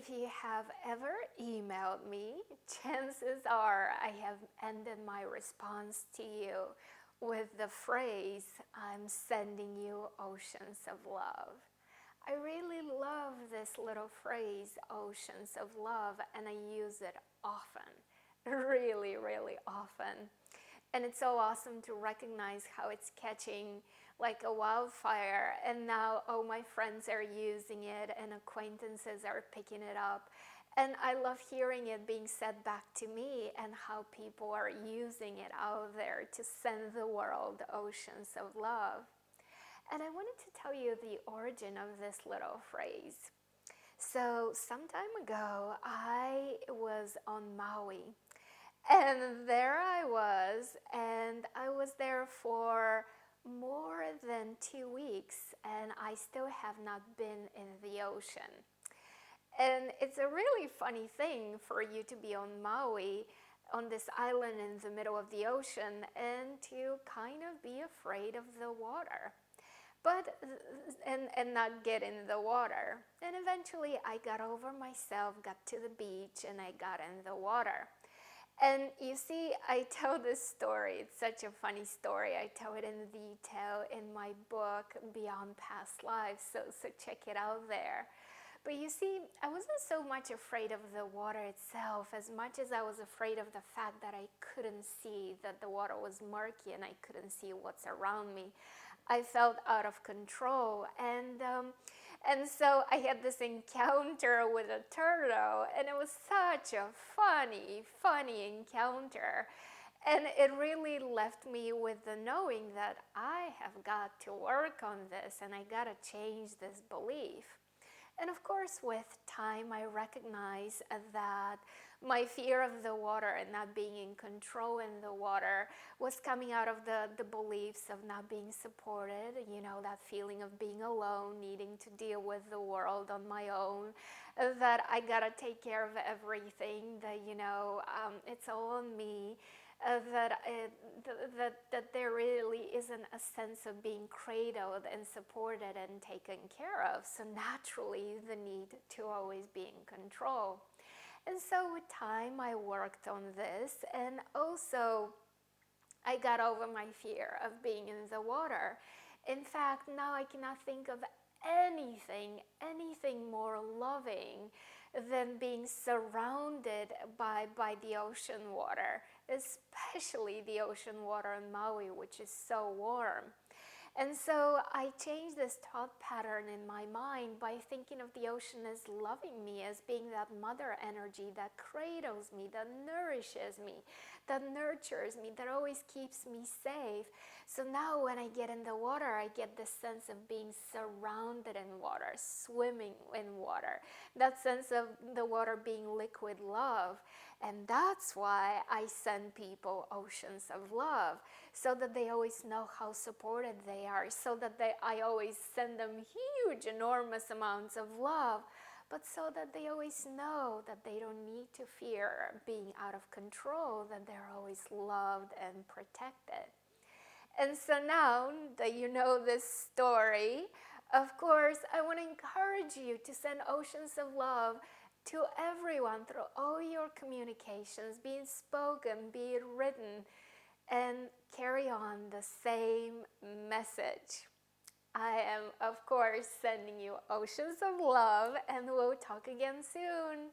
if you have ever emailed me, chances are I have ended my response to you with the phrase, I'm sending you oceans of love. I really love this little phrase, oceans of love, and I use it often, really, really often. And it's so awesome to recognize how it's catching like a wildfire, and now all my friends are using it and acquaintances are picking it up, and I love hearing it being said back to me and how people are using it out there to send the world oceans of love. And I wanted to tell you the origin of this little phrase. So some time ago I was on Maui, and there I was there for more than 2 weeks, and I still have not been in the ocean. And it's a really funny thing for you to be on Maui, on this island in the middle of the ocean, and to kind of be afraid of the water. But and not get in the water. And eventually I got over myself, got to the beach, and I got in the water. And you see, I tell this story, it's such a funny story. I tell it in detail in my book, Beyond Past Lives, so check it out there. But you see, I wasn't so much afraid of the water itself as much as I was afraid of the fact that I couldn't see, that the water was murky and I couldn't see what's around me. I felt out of control, and so I had this encounter with a turtle, and it was such a funny encounter. And it really left me with the knowing that I have got to work on this and I got to change this belief. And of course, with time, I recognize that my fear of the water and not being in control in the water was coming out of the beliefs of not being supported, that feeling of being alone, needing to deal with the world on my own, that I gotta take care of everything, that, it's all on me. That there really isn't a sense of being cradled and supported and taken care of. So naturally, the need to always be in control. And so with time, I worked on this, and also I got over my fear of being in the water. In fact, now I cannot think of anything more loving than being surrounded by the ocean water, especially the ocean water in Maui, which is so warm. And so I changed this thought pattern in my mind by thinking of the ocean as loving me, as being that mother energy that cradles me, that nourishes me, that nurtures me, that always keeps me safe. So now when I get in the water, I get this sense of being surrounded in water, swimming in water, that sense of the water being liquid love. And that's why I send people oceans of love, so that they always know how supported they are, so that I always send them huge, enormous amounts of love, but so that they always know that they don't need to fear being out of control, that they're always loved and protected. And so now that you know this story, of course, I want to encourage you to send oceans of love to everyone through all your communications, be it spoken, be it written, and carry on the same message. I am, of course, sending you oceans of love, and we'll talk again soon.